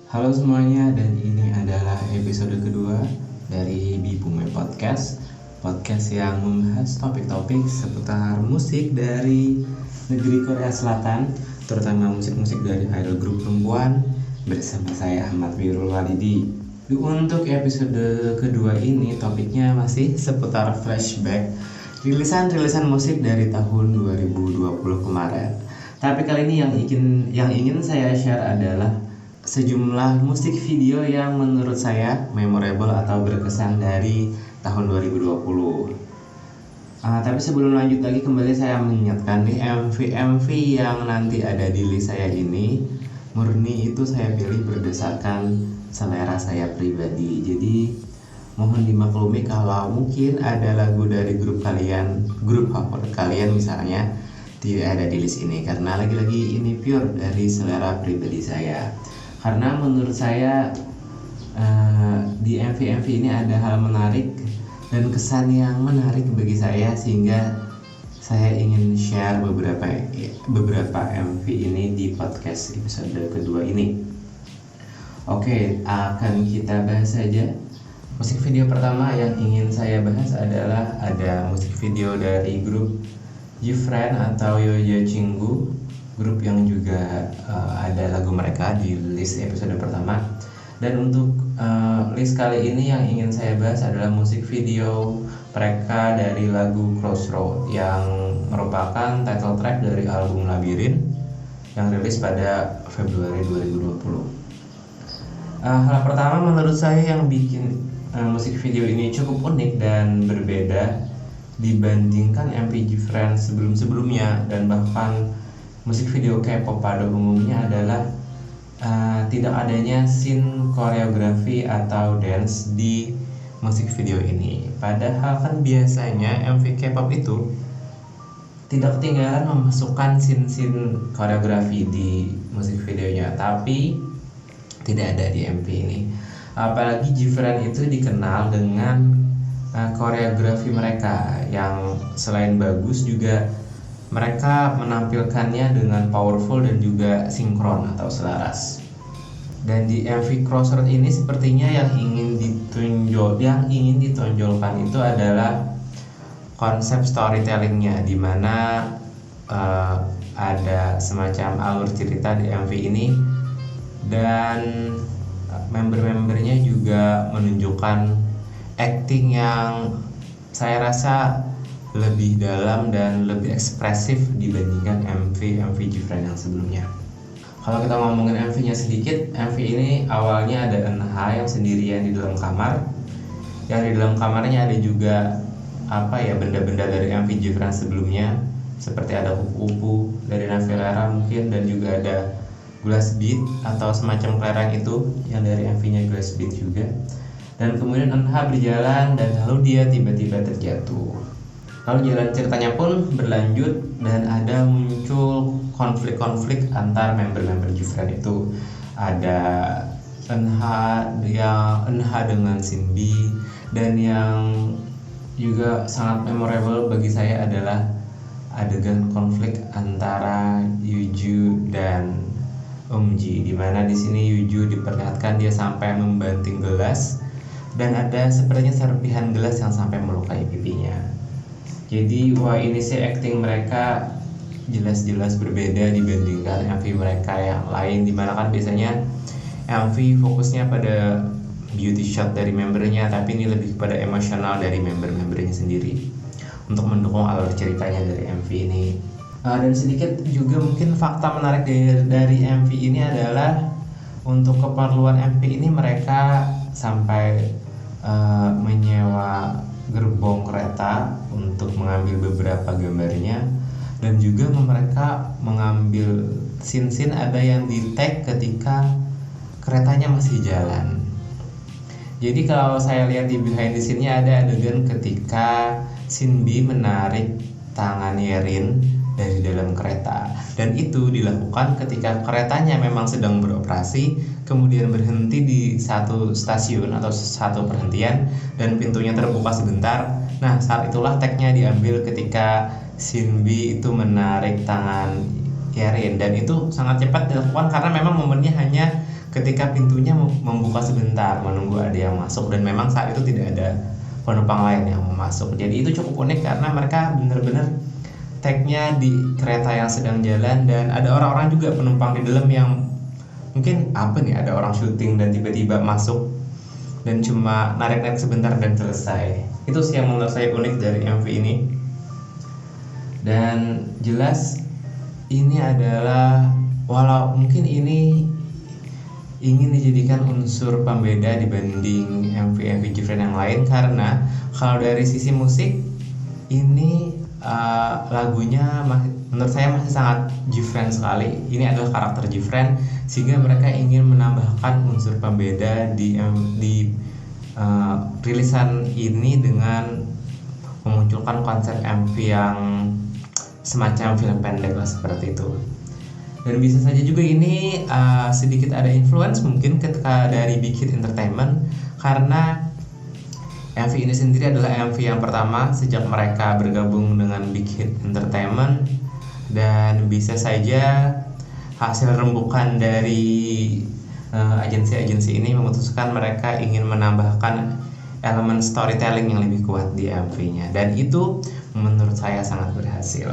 Halo semuanya, dan ini adalah episode kedua dari Bipume Podcast. Podcast yang membahas topik-topik seputar musik dari negeri Korea Selatan, terutama musik-musik dari idol grup perempuan, bersama saya Ahmad Wirul Walidi. Untuk episode kedua ini topiknya masih seputar flashback rilisan musik dari tahun 2020 kemarin. Tapi kali ini yang ingin saya share adalah sejumlah musik video yang menurut saya memorable atau berkesan dari tahun 2020. Tapi sebelum lanjut lagi, kembali saya mengingatkan nih, MV yang nanti ada di list saya ini murni itu saya pilih berdasarkan selera saya pribadi. Jadi mohon dimaklumi kalau mungkin ada lagu dari grup favorit kalian misalnya tidak ada di list ini, karena lagi-lagi ini pure dari selera pribadi saya. Karena menurut saya di MV ini ada hal menarik dan kesan yang menarik bagi saya, sehingga saya ingin share beberapa MV ini di podcast episode kedua ini. Oke, akan kita bahas saja. Musik video pertama yang ingin saya bahas adalah ada musik video dari grup Gfriend atau Yoja Chingu, grup yang juga ada lagu mereka di list episode pertama. Dan untuk list kali ini yang ingin saya bahas adalah musik video mereka dari lagu Crossroad yang merupakan title track dari album Labyrinth yang rilis pada Februari 2020. Hal pertama menurut saya yang bikin musik video ini cukup unik dan berbeda dibandingkan MV Gfriend sebelum-sebelumnya, dan bahkan musik video K-pop pada umumnya adalah tidak adanya scene koreografi atau dance di musik video ini. Padahal kan biasanya MV K-pop itu tidak ketinggalan memasukkan scene koreografi di musik videonya, tapi tidak ada di MV ini. Apalagi Gfriend itu dikenal dengan koreografi mereka yang selain bagus juga mereka menampilkannya dengan powerful dan juga sinkron atau selaras. Dan di MV Crossroad ini sepertinya yang ingin ditonjolkan itu adalah konsep storytellingnya, di mana ada semacam alur cerita di MV ini, dan member-membernya juga menunjukkan acting yang saya rasa lebih dalam dan lebih ekspresif dibandingkan MV Gfriend yang sebelumnya. Kalau kita ngomongin MV-nya sedikit, MV ini awalnya ada Eunha yang sendirian di dalam kamar. Yang di dalam kamarnya ada juga benda-benda dari MV Gfriend sebelumnya, seperti ada kupu-kupu dari Navilera mungkin, dan juga ada glass bead atau semacam kelereng itu yang dari MV-nya glass bead juga. Dan kemudian Eunha berjalan dan lalu dia tiba-tiba terjatuh. Lalu jalan ceritanya pun berlanjut dan ada muncul konflik-konflik antar member-member Gfriend itu. Ada Eunha dengan Shinbi, dan yang juga sangat memorable bagi saya adalah adegan konflik antara Yuju dan Eumji, di mana di sini Yuju diperlihatkan dia sampai membanting gelas, dan ada sepertinya serpihan gelas yang sampai melukai pipinya. Jadi ini sih acting mereka jelas-jelas berbeda dibandingkan MV mereka yang lain, dimana kan biasanya MV fokusnya pada beauty shot dari membernya, tapi ini lebih kepada emosional dari member-membernya sendiri untuk mendukung alur ceritanya dari MV ini. Dan sedikit juga mungkin fakta menarik dari MV ini adalah untuk keperluan MV ini mereka sampai menyewa gerbong kereta untuk mengambil beberapa gambarnya, dan juga mereka mengambil scene ada yang di tag ketika keretanya masih jalan. Jadi kalau saya lihat di behind the scene-nya ada adegan ketika Shinbi menarik tangan Yerin dari dalam kereta, dan itu dilakukan ketika keretanya memang sedang beroperasi, kemudian berhenti di satu stasiun atau satu perhentian dan pintunya terbuka sebentar. Nah, saat itulah tag-nya diambil ketika Shinbi itu menarik tangan Yerin, dan itu sangat cepat dilakukan karena memang momennya hanya ketika pintunya membuka sebentar menunggu ada yang masuk, dan memang saat itu tidak ada penumpang lain yang mau masuk. Jadi itu cukup unik karena mereka benar-benar tag-nya di kereta yang sedang jalan, dan ada orang-orang juga penumpang di dalam yang mungkin ada orang syuting dan tiba-tiba masuk dan cuma narik-narik sebentar dan selesai. Itu sih yang menurut saya unik dari MV ini. Dan jelas ini adalah, walau mungkin ini ingin dijadikan unsur pembeda dibanding MV Gfriend yang lain, karena kalau dari sisi musik ini lagunya menurut saya masih sangat Gfriend sekali. Ini adalah karakter Gfriend, sehingga mereka ingin menambahkan unsur pembeda di rilisan ini dengan memunculkan konsep MV yang semacam film pendek lah, seperti itu. Dan bisa saja juga ini sedikit ada influence mungkin ketika dari Big Hit Entertainment, karena MV ini sendiri adalah MV yang pertama sejak mereka bergabung dengan Big Hit Entertainment, dan bisa saja hasil rembukan dari agensi-agensi ini memutuskan mereka ingin menambahkan elemen storytelling yang lebih kuat di MV-nya, dan itu menurut saya sangat berhasil.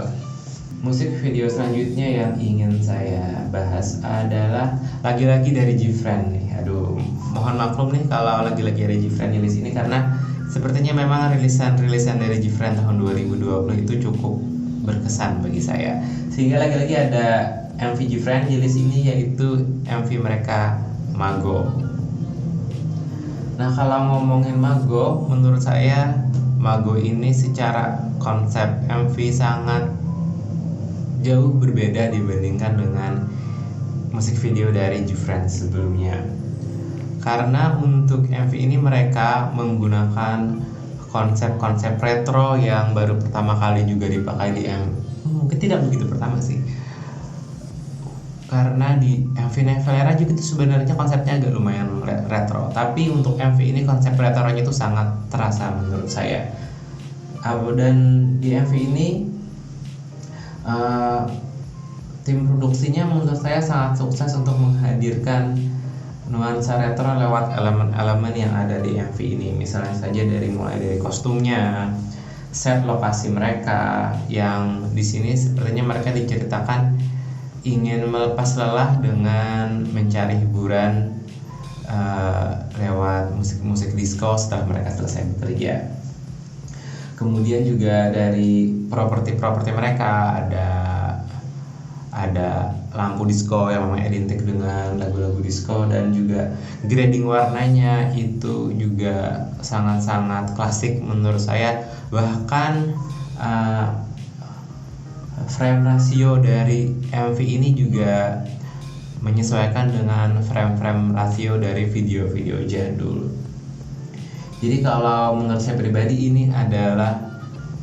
Musik video selanjutnya yang ingin saya bahas adalah lagi-lagi dari Gfriend nih. Aduh, mohon maklum nih kalau lagi-lagi ada Gfriend rilis ini, karena sepertinya memang rilisan dari Gfriend tahun 2020 itu cukup berkesan bagi saya. Sehingga lagi-lagi ada MV Gfriend rilis ini, yaitu MV mereka Mago. Nah, kalau ngomongin Mago, menurut saya Mago ini secara konsep MV sangat jauh berbeda dibandingkan dengan musik video dari Gfriend sebelumnya. Karena untuk MV ini mereka menggunakan konsep-konsep retro yang baru pertama kali juga dipakai di mungkin tidak begitu pertama sih, karena di MV Nevelera juga itu sebenarnya konsepnya agak lumayan retro, tapi untuk MV ini konsep retronya itu sangat terasa menurut saya. Dan di MV ini tim produksinya menurut saya sangat sukses untuk menghadirkan nuansa retro lewat elemen-elemen yang ada di MV ini. Misalnya saja mulai dari kostumnya, set lokasi mereka, yang di sini sepertinya mereka diceritakan ingin melepas lelah dengan mencari hiburan lewat musik-musik disco setelah mereka selesai bekerja. Kemudian juga dari properti mereka ada lampu disco yang memang identik dengan lagu-lagu disco, dan juga grading warnanya itu juga sangat-sangat klasik menurut saya. Bahkan frame rasio dari MV ini juga menyesuaikan dengan frame-frame rasio dari video-video jadul. Jadi kalau menurut saya pribadi ini adalah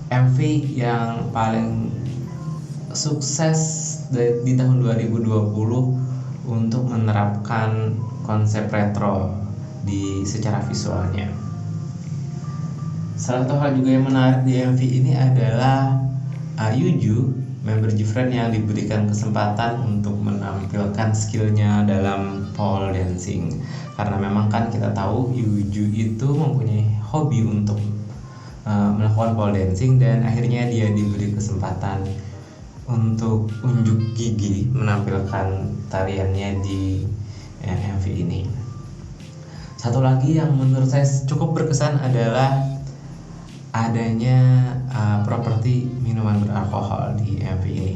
MV yang paling sukses di tahun 2020 untuk menerapkan konsep retro secara visualnya. Salah satu hal juga yang menarik di MV ini adalah Yuju, member Gfriend yang diberikan kesempatan untuk menampilkan skillnya dalam pole dancing. Karena memang kan kita tahu Yuju itu mempunyai hobi untuk melakukan pole dancing, dan akhirnya dia diberi kesempatan untuk unjuk gigi menampilkan tariannya di MV ini. Satu lagi yang menurut saya cukup berkesan adalah adanya properti minuman beralkohol di MV ini,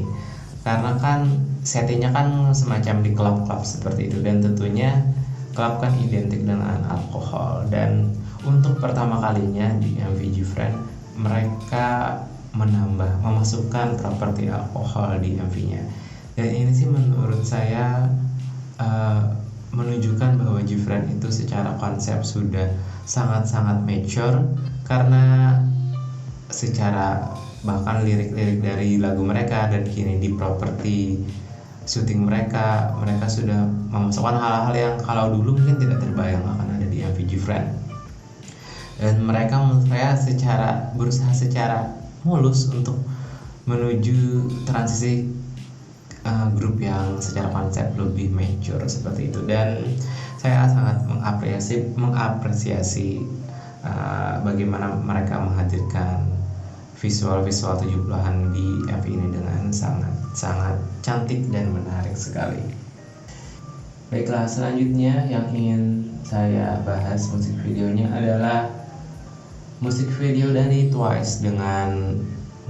karena kan settingnya kan semacam di klub-klub seperti itu, dan tentunya klub kan identik dengan alkohol. Dan untuk pertama kalinya di MV Gfriend mereka memasukkan properti alkohol di MV-nya, dan ini sih menurut saya menunjukkan bahwa Gfriend itu secara konsep sudah sangat-sangat mature, karena secara bahkan lirik-lirik dari lagu mereka dan kini di properti syuting mereka sudah memasukkan hal-hal yang kalau dulu mungkin tidak terbayang akan ada di MV Gfriend. Dan mereka menurut saya berusaha secara mulus untuk menuju transisi grup yang secara konsep lebih mature seperti itu, dan saya sangat mengapresiasi bagaimana mereka menghadirkan visual-visual 70-an di MV ini dengan sangat cantik dan menarik sekali. Baiklah, selanjutnya yang ingin saya bahas musik videonya adalah musik video dari Twice dengan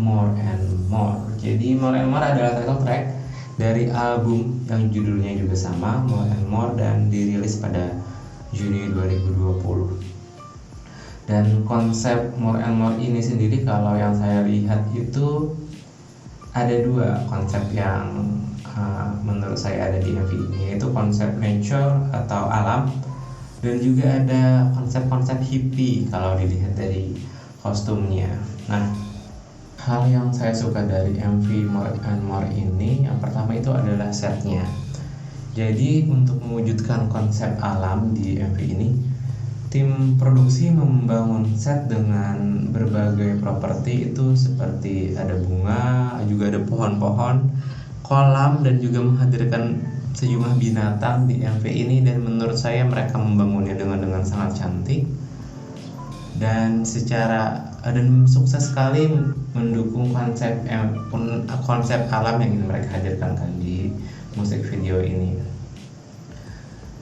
More and More. Jadi More and More adalah title track dari album yang judulnya juga sama, More and More, dan dirilis pada Juni 2020. Dan konsep More and More ini sendiri, kalau yang saya lihat itu ada dua konsep yang menurut saya ada di MV ini, yaitu konsep nature atau alam, dan juga ada konsep-konsep hippie kalau dilihat dari kostumnya. Nah, hal yang saya suka dari MV More and More ini, yang pertama itu adalah setnya. Jadi untuk mewujudkan konsep alam di MV ini, tim produksi membangun set dengan berbagai properti, itu seperti ada bunga, juga ada pohon-pohon, kolam, dan juga menghadirkan sejumlah binatang di MV ini. Dan menurut saya mereka membangunnya dengan sangat cantik dan sukses sekali mendukung konsep alam yang ingin mereka hadirkan di musik video ini.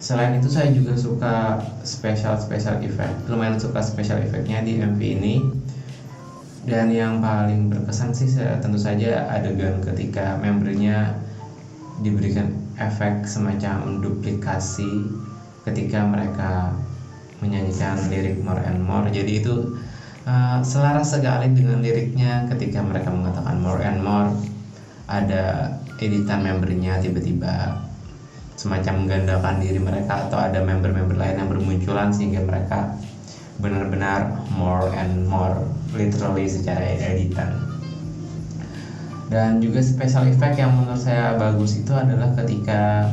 Selain itu saya juga suka special effect, lumayan suka special effectnya di MV ini. Dan yang paling berkesan sih tentu saja adegan ketika membernya diberikan efek semacam duplikasi ketika mereka menyanyikan lirik More and More. Jadi itu selaras sekali dengan liriknya ketika mereka mengatakan More and More. Ada editan membernya tiba-tiba semacam menggandakan diri mereka, atau ada member-member lain yang bermunculan sehingga mereka benar-benar more and more, literally secara editan. Dan juga special effect yang menurut saya bagus itu adalah ketika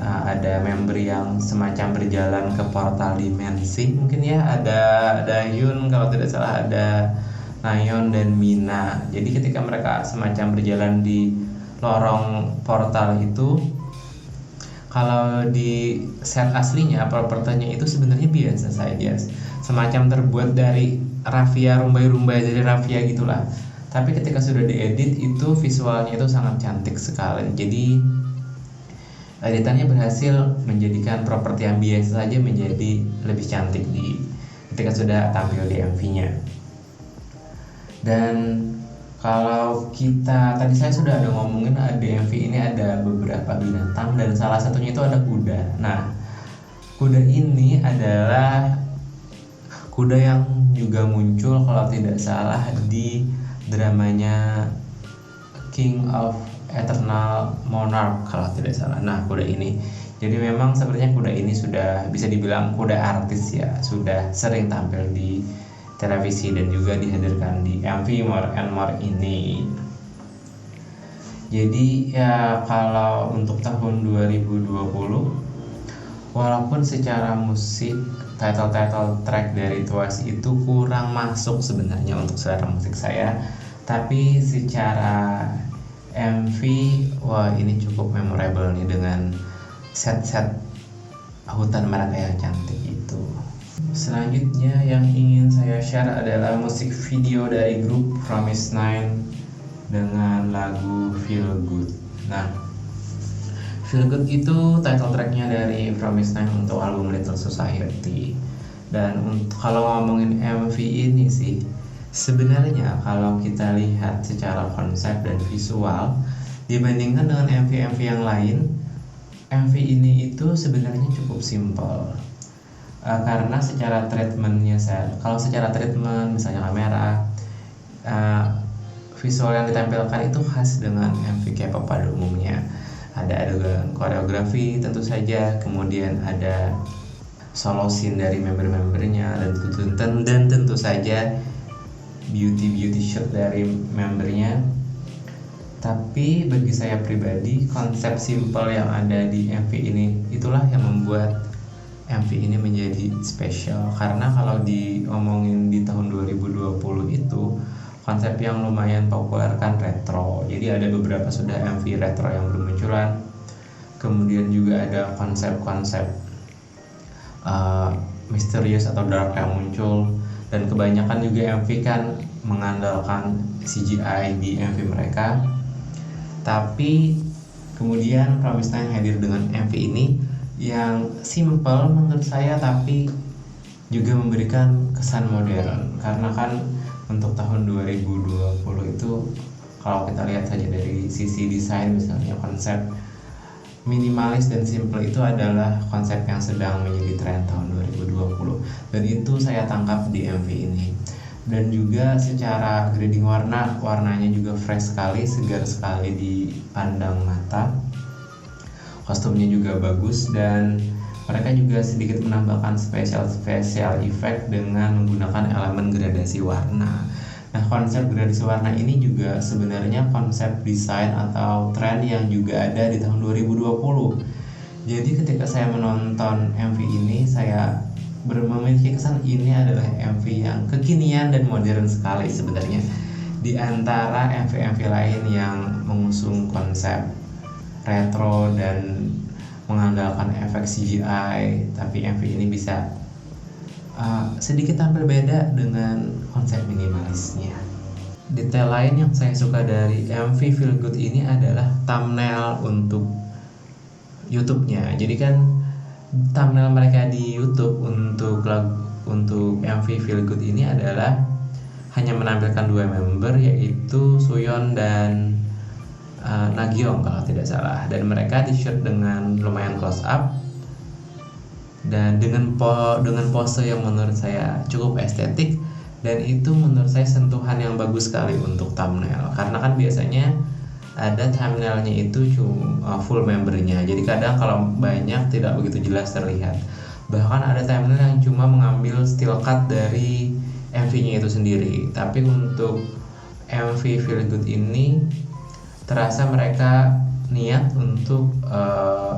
ada member yang semacam berjalan ke portal dimensi, mungkin ya, ada Hyun kalau tidak salah, ada Nayeon dan Mina. Jadi ketika mereka semacam berjalan di lorong portal itu, kalau di set aslinya propertinya itu sebenarnya biasa saja, semacam terbuat dari raffia, rumbai-rumbai dari raffia gitulah. Tapi ketika sudah diedit itu visualnya itu sangat cantik sekali. Jadi editannya berhasil menjadikan properti yang biasa saja menjadi lebih cantik ketika sudah tampil di MV-nya. Dan kalau tadi saya sudah ada ngomongin di MV ini ada beberapa binatang, dan salah satunya itu ada kuda. Nah, kuda ini adalah kuda yang juga muncul kalau tidak salah di dramanya King of Eternal Monarch kalau tidak salah. Nah, kuda ini, jadi memang sebenarnya kuda ini sudah bisa dibilang kuda artis ya, sudah sering tampil di televisi dan juga dihadirkan di MV More and More ini. Jadi ya, kalau untuk tahun 2020, walaupun secara musik title track dari Twice itu kurang masuk sebenarnya untuk selera musik saya, tapi secara MV, wah ini cukup memorable nih dengan set hutan mereka yang cantik itu. Selanjutnya yang ingin saya share adalah musik video dari grup Promise9 dengan lagu Feel Good. Nah, Feel Good itu title tracknya dari Promise9 untuk album Little Society. Dan kalau ngomongin MV ini sih, sebenarnya kalau kita lihat secara konsep dan visual dibandingkan dengan MV yang lain, MV ini itu sebenarnya cukup simple. Karena secara treatmentnya, kalau secara treatment misalnya kamera, visual yang ditampilkan itu khas dengan MV K-pop pada umumnya. Ada adegan koreografi tentu saja, kemudian ada solo scene dari member-membernya, dan tentu saja beauty shot dari membernya. Tapi bagi saya pribadi, konsep simple yang ada di MV ini itulah yang membuat MV ini menjadi spesial. Karena kalau diomongin di tahun 2020 itu, konsep yang lumayan populer kan retro. Jadi ada beberapa sudah MV retro yang bermunculan. Kemudian juga ada konsep-konsep misterius atau dark yang muncul, dan kebanyakan juga MV kan mengandalkan CGI di MV mereka. Tapi kemudian Promise Nine hadir dengan MV ini yang simple menurut saya, tapi juga memberikan kesan modern, karena kan untuk tahun 2020 itu kalau kita lihat saja dari sisi desain, misalnya konsep minimalis dan simple itu adalah konsep yang sedang menjadi tren tahun 2020, dan itu saya tangkap di MV ini. Dan juga secara grading warnanya juga fresh sekali, segar sekali dipandang mata. Kostumnya juga bagus, dan mereka juga sedikit menambahkan special effect dengan menggunakan elemen gradasi warna. Nah, konsep gradasi warna ini juga sebenarnya konsep desain atau tren yang juga ada di tahun 2020. Jadi ketika saya menonton MV ini, saya memiliki kesan ini adalah MV yang kekinian dan modern sekali sebenarnya, di antara MV-MV lain yang mengusung konsep retro dan mengandalkan efek CGI, tapi MV ini bisa sedikit tampil beda dengan konsep minimalisnya. Detail lain yang saya suka dari MV Feel Good ini adalah thumbnail untuk YouTube-nya. Jadi kan thumbnail mereka di YouTube untuk MV Feel Good ini adalah hanya menampilkan 2 member, yaitu Suyeon dan Nagyong kalau tidak salah, dan mereka di-shoot dengan lumayan close up dan dengan pose yang menurut saya cukup estetik, dan itu menurut saya sentuhan yang bagus sekali untuk thumbnail, karena kan biasanya ada thumbnailnya itu cuma full membernya, jadi kadang kalau banyak tidak begitu jelas terlihat. Bahkan ada thumbnail yang cuma mengambil still cut dari MV-nya itu sendiri. Tapi untuk MV Feel Good ini terasa mereka niat untuk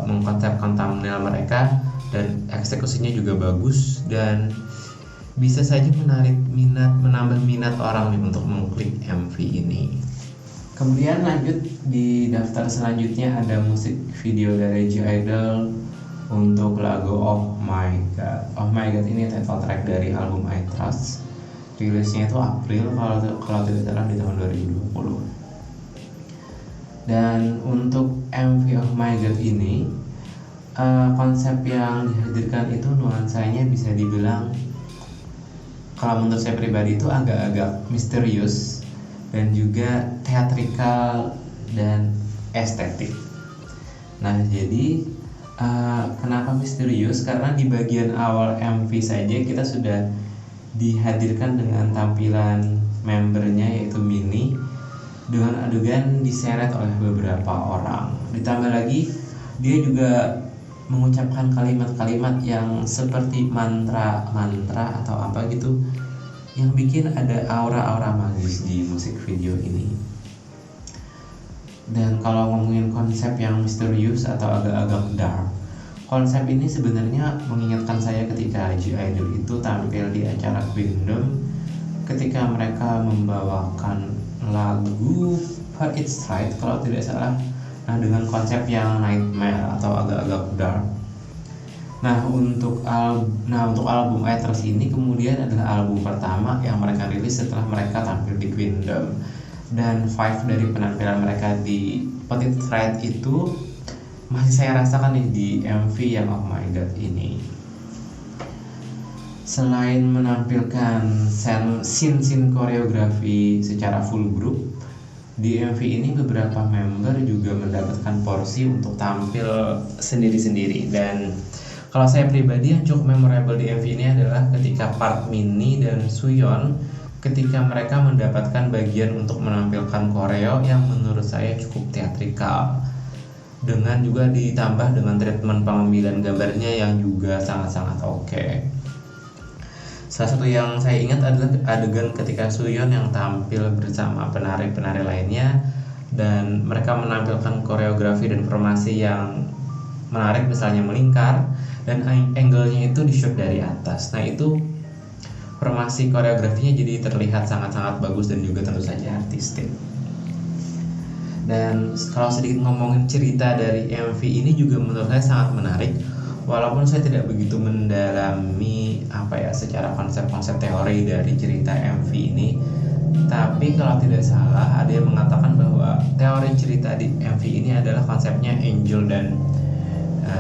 mengkonsepkan thumbnail mereka, dan eksekusinya juga bagus, dan bisa saja menambah minat orang nih untuk mengklik MV ini. Kemudian lanjut di daftar selanjutnya ada musik video dari G-Idol untuk lagu Oh My God. Oh My God ini title track dari album I Trust. Rilisnya itu April kalau tidak salah di tahun 2020. Dan untuk MV Oh My God ini konsep yang dihadirkan itu nuansanya bisa dibilang, kalau menurut saya pribadi itu agak-agak misterius dan juga teatrikal dan estetik. Nah, jadi kenapa misterius? Karena di bagian awal MV saja kita sudah dihadirkan dengan tampilan membernya, yaitu Mini, dengan adegan diseret oleh beberapa orang. Ditambah lagi dia juga mengucapkan kalimat-kalimat yang seperti mantra atau apa gitu, yang bikin ada aura-aura magis di musik video ini. Dan kalau ngomongin konsep yang misterius atau agak-agak dark, konsep ini sebenarnya mengingatkan saya ketika G-Idol itu tampil di acara Queendom, ketika mereka membawakan lagu But It's Right kalau tidak salah. Nah, dengan konsep yang nightmare atau agak-agak dark. Nah, untuk album I Trust ini kemudian adalah album pertama yang mereka rilis setelah mereka tampil di Queendom, dan vibe dari penampilan mereka di But It's Right itu masih saya rasakan di MV yang Oh My God ini. Selain menampilkan scene koreografi secara full group, di MV ini beberapa member juga mendapatkan porsi untuk tampil sendiri-sendiri. Dan kalau saya pribadi yang cukup memorable di MV ini adalah ketika part Mini dan Suyeon, ketika mereka mendapatkan bagian untuk menampilkan koreo yang menurut saya cukup teatrikal, dengan juga ditambah dengan treatment pengambilan gambarnya yang juga sangat-sangat oke. Salah satu yang saya ingat adalah adegan ketika Suyeon yang tampil bersama penari-penari lainnya, dan mereka menampilkan koreografi dan formasi yang menarik, misalnya melingkar, dan angle-nya itu di-shoot dari atas. Nah, itu formasi koreografinya jadi terlihat sangat-sangat bagus dan juga tentu saja artistik. Dan kalau sedikit ngomongin cerita dari MV ini juga menurut saya sangat menarik. Walaupun saya tidak begitu mendalami secara konsep-konsep teori dari cerita MV ini, tapi kalau tidak salah ada yang mengatakan bahwa teori cerita di MV ini adalah konsepnya angel dan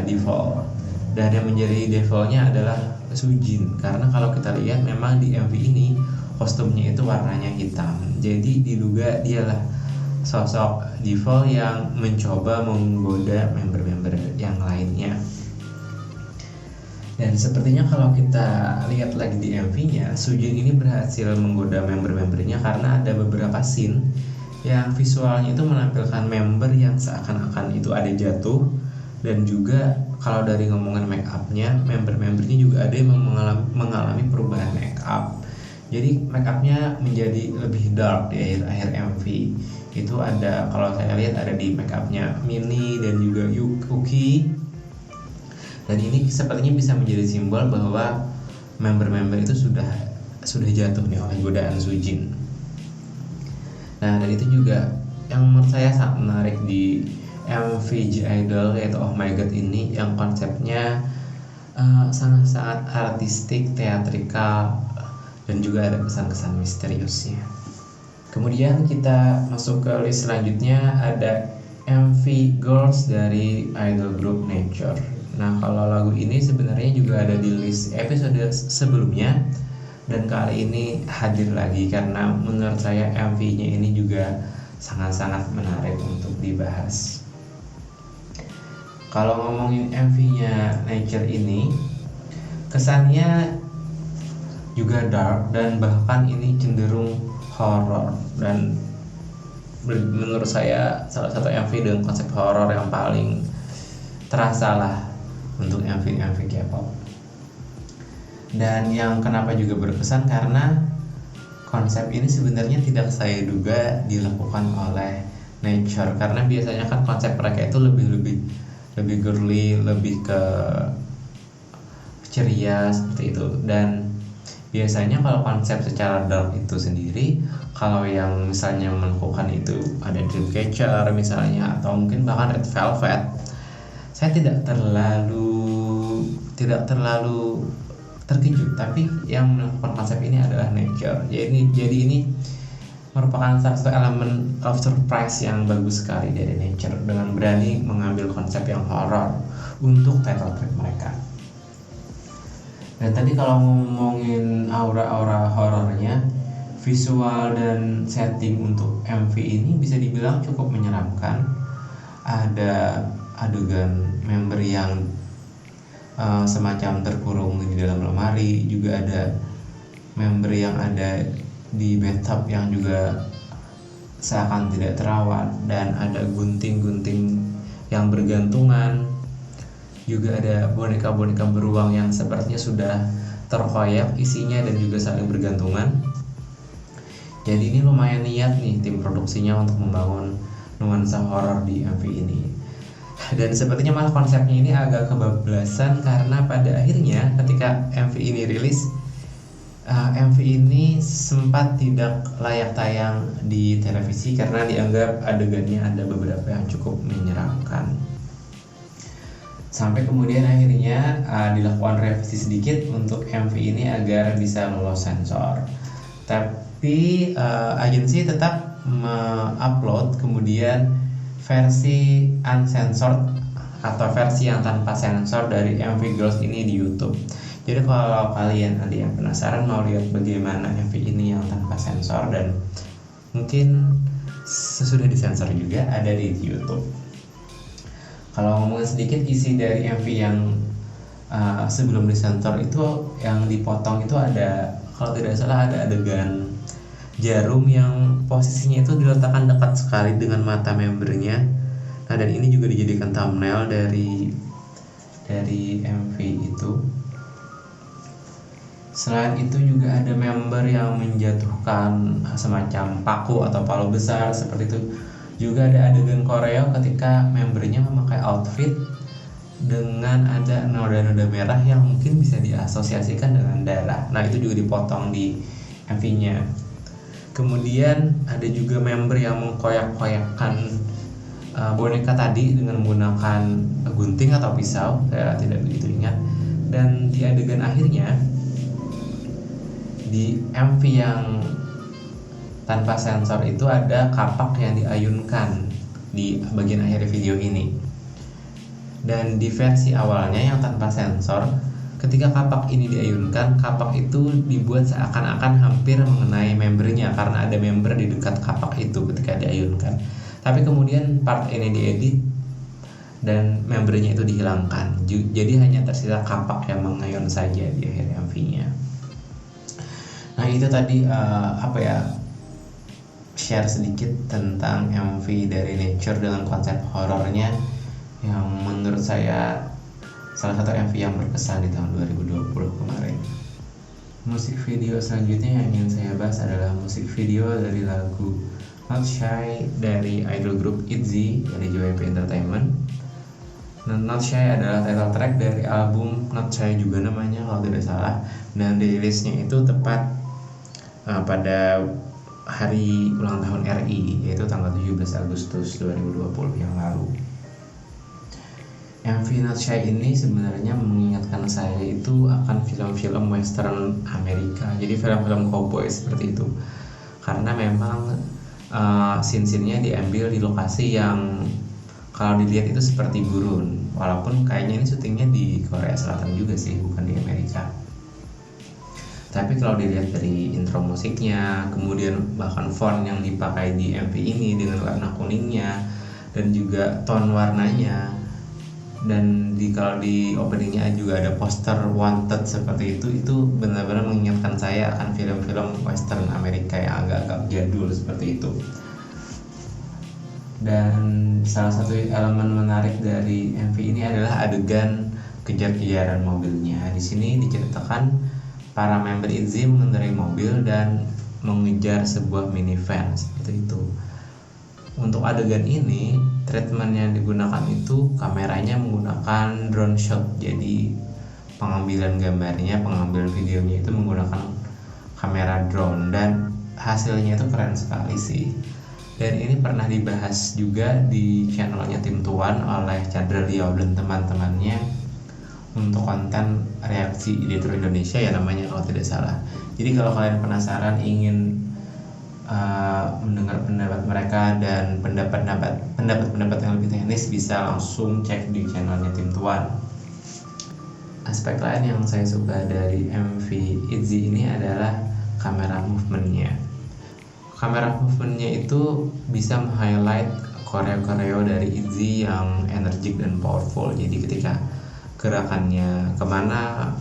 devil. Dan yang menjadi devilnya adalah Sujin, karena kalau kita lihat memang di MV ini kostumnya itu warnanya hitam. Jadi diduga dialah sosok devil yang mencoba menggoda member-member yang lainnya. Dan sepertinya kalau kita lihat lagi di MV-nya, Sujin ini berhasil menggoda member-membernya karena ada beberapa scene yang visualnya itu menampilkan member yang seakan-akan itu ada jatuh. Dan juga kalau dari ngomongin make up-nya, member-membernya juga ada yang mengalami perubahan make up. Jadi make up-nya menjadi lebih dark di akhir-akhir MV. Itu ada, kalau saya lihat ada di make up-nya Minnie dan juga Yuki. Dan ini sepertinya bisa menjadi simbol bahwa member-member itu sudah jatuh nih oleh godaan Sujin. Nah, dan itu juga yang menurut saya sangat menarik di MV G-Idol yaitu Oh My God ini, yang konsepnya sangat-sangat artistik, teatrikal, dan juga ada kesan-kesan misteriusnya. Kemudian kita masuk ke list selanjutnya, ada MV Girls dari idol group Nature. Nah, kalau lagu ini sebenarnya juga ada di list episode sebelumnya, dan kali ini hadir lagi karena menurut saya MV-nya ini juga sangat-sangat menarik untuk dibahas. Kalau ngomongin MV-nya Nature ini, kesannya juga dark dan bahkan ini cenderung horror, dan menurut saya salah satu MV dengan konsep horror yang paling terasa lah untuk MV K-pop. Dan yang kenapa juga berkesan karena konsep ini sebenarnya tidak saya duga dilakukan oleh Nature, karena biasanya kan konsep mereka itu lebih girly, lebih ke ceria seperti itu. Dan biasanya kalau konsep secara dark itu sendiri, kalau yang misalnya melakukan itu ada Dreamcatcher misalnya, atau mungkin bahkan Red Velvet, saya tidak terlalu terkejut. Tapi yang melakukan konsep ini adalah Nature. Jadi ini merupakan salah satu elemen of surprise yang bagus sekali dari Nature dengan berani mengambil konsep yang horror untuk title track mereka. Dan tadi kalau ngomongin aura-aura horornya, visual dan setting untuk MV ini bisa dibilang cukup menyeramkan. Ada adegan member yang semacam terkurung di dalam lemari, juga ada member yang ada di bathtub yang juga seakan tidak terawat, dan ada gunting-gunting yang bergantungan, juga ada boneka-boneka beruang yang sepertinya sudah terkoyak isinya dan juga saling bergantungan. Jadi ini lumayan niat nih tim produksinya untuk membangun nuansa horor di MV ini. Dan sepertinya malah konsepnya ini agak kebablasan karena pada akhirnya ketika MV ini rilis, MV ini sempat tidak layak tayang di televisi karena dianggap adegannya ada beberapa yang cukup menyeramkan. Sampai kemudian akhirnya dilakukan revisi sedikit untuk MV ini agar bisa lolos sensor. Tapi agensi tetap mengupload kemudian versi uncensored atau versi yang tanpa sensor dari MV Girls ini di YouTube. Jadi kalau kalian nanti yang penasaran mau lihat bagaimana MV ini yang tanpa sensor dan mungkin sesudah disensor juga, ada di YouTube. Kalau ngomongin sedikit isi dari MV yang sebelum disensor itu, yang dipotong itu ada, kalau tidak salah ada adegan jarum yang posisinya itu diletakkan dekat sekali dengan mata membernya. Nah, dan ini juga dijadikan thumbnail dari MV itu. Selain itu juga ada member yang menjatuhkan semacam paku atau palu besar seperti itu. Juga ada adegan koreo ketika membernya memakai outfit dengan ada noda-noda merah yang mungkin bisa diasosiasikan dengan darah. Nah, itu juga dipotong di MV-nya. Kemudian ada juga member yang mengkoyak-koyakkan boneka tadi dengan menggunakan gunting atau pisau, saya tidak begitu ingat. Dan di adegan akhirnya, di MV yang tanpa sensor itu ada kapak yang diayunkan di bagian akhir video ini. Dan di versi awalnya yang tanpa sensor, ketika kapak ini diayunkan, kapak itu dibuat seakan-akan hampir mengenai membernya karena ada member di dekat kapak itu ketika diayunkan. Tapi kemudian part ini diedit dan membernya itu dihilangkan. Jadi hanya tersisa kapak yang mengayun saja di akhir MV-nya. Nah, itu tadi share sedikit tentang MV dari Nature dengan konsep horornya yang menurut saya salah satu MV yang berkesan di tahun 2020 kemarin. Musik video selanjutnya yang ingin saya bahas adalah musik video dari lagu Not Shy dari idol group ITZY dari JYP Entertainment. Not Shy adalah title track dari album Not Shy juga namanya kalau tidak salah, dan rilisnya itu tepat pada hari ulang tahun RI, yaitu tanggal 17 Agustus 2020 yang lalu. MV Not Shy ini sebenarnya mengingatkan saya itu akan film-film western Amerika, jadi film-film cowboy seperti itu, karena memang scene-nya diambil di lokasi yang kalau dilihat itu seperti gurun, walaupun kayaknya ini syutingnya di Korea Selatan juga sih, bukan di Amerika. Tapi kalau dilihat dari intro musiknya, kemudian bahkan font yang dipakai di MV ini dengan warna kuningnya dan juga tone warnanya, dan kalau di openingnya juga ada poster wanted seperti itu benar-benar mengingatkan saya akan film-film western Amerika yang agak-agak jadul seperti itu. Dan salah satu elemen menarik dari MV ini adalah adegan kejar-kejaran mobilnya. Di sini diceritakan para member ITZY mengendarai mobil dan mengejar sebuah minivan seperti itu. Untuk adegan ini, treatment yang digunakan itu kameranya menggunakan drone shot. Jadi pengambilan gambarnya, pengambilan videonya itu menggunakan kamera drone, dan hasilnya itu keren sekali sih. Dan ini pernah dibahas juga di channelnya Tim Tuan oleh Chandra Liao dan teman-temannya untuk konten reaksi editor Indonesia ya namanya kalau tidak salah. Jadi kalau kalian penasaran ingin mendengar pendapat mereka dan pendapat yang lebih teknis, bisa langsung cek di channelnya Tim Tuan. Aspek lain yang saya suka dari MV ITZY ini adalah kamera movementnya. Kamera movementnya itu bisa meng-highlight koreo-koreo dari ITZY yang energik dan powerful. Jadi ketika gerakannya kemana,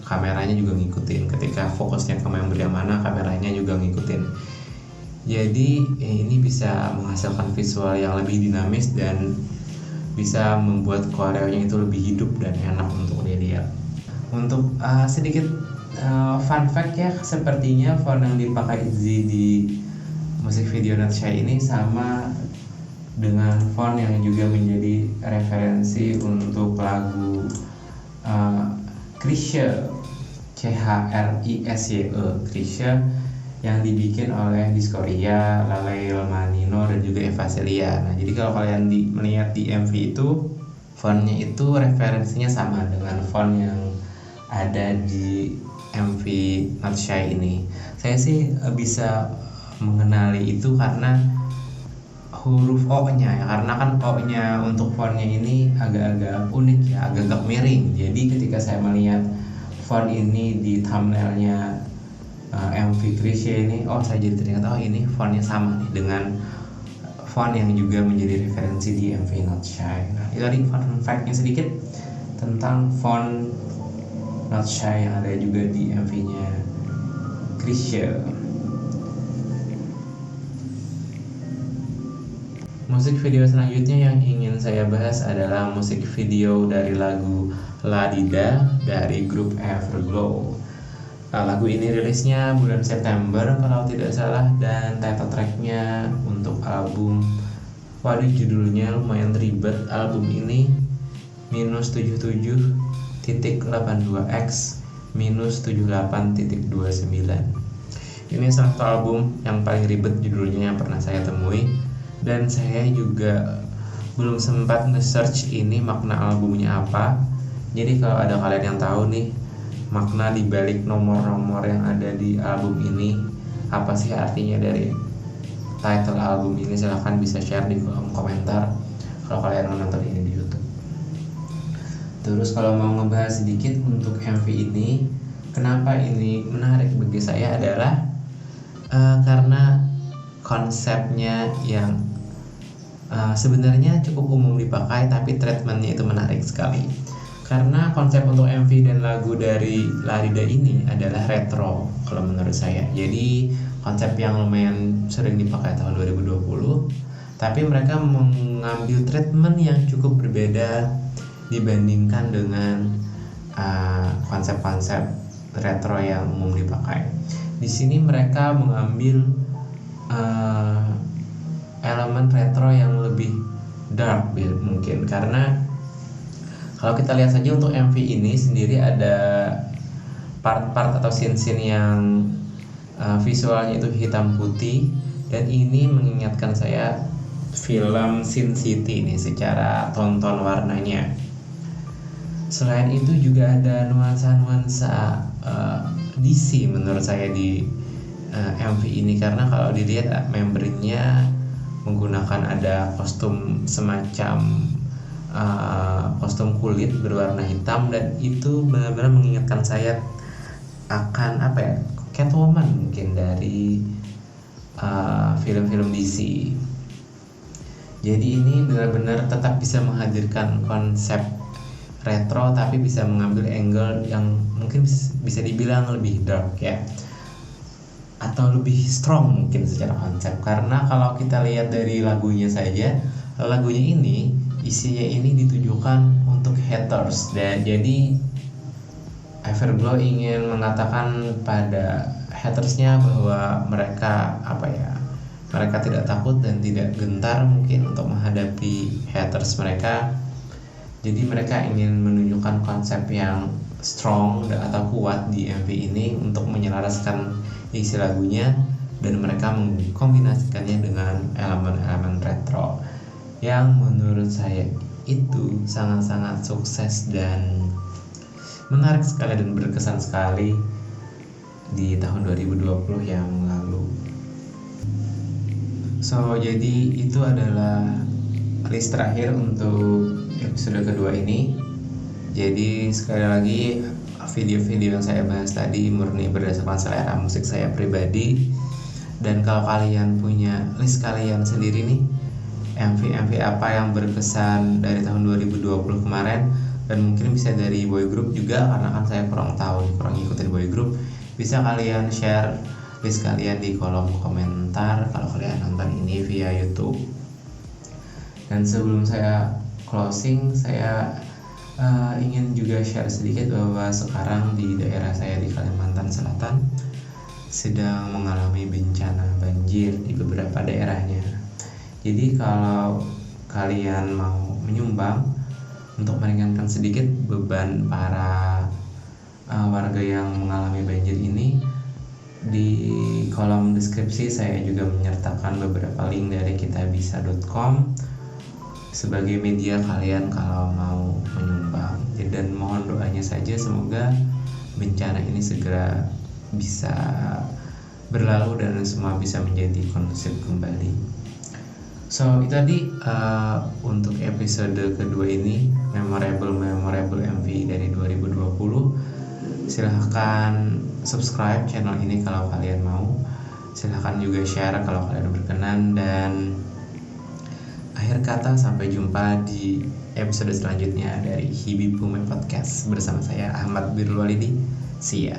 kameranya juga ngikutin. Ketika fokusnya ke member yang mana, kameranya juga ngikutin. Jadi ini bisa menghasilkan visual yang lebih dinamis dan bisa membuat koreonya itu lebih hidup dan enak untuk dilihat. Untuk sedikit fun fact ya, sepertinya font yang dipakai ITZY di musik video Not Shy ini sama dengan font yang juga menjadi referensi untuk lagu Krisye, CHRISYE, Krisye, yang dibikin oleh Diskoria, Lalail Manino, dan juga Eva Celia. Nah, jadi kalau kalian melihat di MV itu, fontnya itu referensinya sama dengan font yang ada di MV Not Shy ini. Saya sih bisa mengenali itu karena huruf O-nya ya, karena kan O-nya untuk fontnya ini agak-agak unik ya, agak-agak miring. Jadi ketika saya melihat font ini di thumbnailnya MV Krisye ini, saya jadi teringat ini fontnya sama nih dengan font yang juga menjadi referensi di MV Not Shy. Nah, itu tadi fun fact-nya sedikit tentang font Not Shy yang ada juga di MV-nya Krisye. Musik video selanjutnya yang ingin saya bahas adalah musik video dari lagu La Dida dari grup Everglow. Lagu ini rilisnya bulan September kalau tidak salah, dan title tracknya untuk album, judulnya lumayan ribet album ini, minus 77.82x minus 78.29. Ini salah satu album yang paling ribet judulnya yang pernah saya temui, dan saya juga belum sempat nge-search ini makna albumnya apa. Jadi kalau ada kalian yang tahu nih makna dibalik nomor-nomor yang ada di album ini, apa sih artinya dari title album ini, silahkan bisa share di kolom komentar kalau kalian menonton ini di YouTube. Terus kalau mau ngebahas sedikit untuk MV ini, kenapa ini menarik bagi saya adalah karena konsepnya yang sebenarnya cukup umum dipakai, tapi treatmentnya itu menarik sekali. Karena konsep untuk MV dan lagu dari Larida ini adalah retro kalau menurut saya. Jadi konsep yang lumayan sering dipakai tahun 2020, tapi mereka mengambil treatment yang cukup berbeda dibandingkan dengan konsep-konsep retro yang umum dipakai. Di sini mereka mengambil elemen retro yang lebih dark mungkin, karena kalau kita lihat saja untuk MV ini sendiri ada part-part atau scene-scene yang visualnya itu hitam putih, dan ini mengingatkan saya film Sin City nih secara tonton warnanya. Selain itu juga ada nuansa-nuansa DC menurut saya di MV ini, karena kalau dilihat membernya menggunakan ada kostum semacam kostum kulit berwarna hitam, dan itu benar-benar mengingatkan saya akan Catwoman mungkin dari film-film DC. Jadi ini benar-benar tetap bisa menghadirkan konsep retro tapi bisa mengambil angle yang mungkin bisa dibilang lebih dark ya, atau lebih strong mungkin secara konsep. Karena kalau kita lihat dari lagunya saja, lagunya ini isinya ini ditujukan untuk haters, dan jadi Everglow ingin mengatakan pada hatersnya bahwa mereka mereka tidak takut dan tidak gentar mungkin untuk menghadapi haters mereka. Jadi mereka ingin menunjukkan konsep yang strong atau kuat di MV ini untuk menyelaraskan isi lagunya, dan mereka mengkombinasikannya dengan elemen-elemen retro yang menurut saya itu sangat-sangat sukses dan menarik sekali dan berkesan sekali di tahun 2020 yang lalu. So, jadi itu adalah list terakhir untuk episode kedua ini. Jadi sekali lagi, video-video yang saya bahas tadi murni berdasarkan selera musik saya pribadi. Dan kalau kalian punya list kalian sendiri nih, MV apa yang berkesan dari tahun 2020 kemarin, dan mungkin bisa dari boy group juga, karena kan saya kurang ngikutin boy group, bisa kalian share list kalian di kolom komentar kalau kalian nonton ini via YouTube. Dan sebelum saya closing, saya ingin juga share sedikit bahwa sekarang di daerah saya di Kalimantan Selatan sedang mengalami bencana banjir di beberapa daerahnya. Jadi kalau kalian mau menyumbang untuk meringankan sedikit beban para warga yang mengalami banjir ini, di kolom deskripsi saya juga menyertakan beberapa link dari kitabisa.com sebagai media kalian kalau mau menyumbang. Dan mohon doanya saja semoga bencana ini segera bisa berlalu dan semua bisa menjadi kondusif kembali. So itu tadi untuk episode kedua ini, memorable MV dari 2020. Silahkan subscribe channel ini kalau kalian mau. Silahkan juga share kalau kalian berkenan. Dan akhir kata, sampai jumpa di episode selanjutnya dari Hibi Pume Podcast bersama saya Ahmad Birrul Walidi. See ya.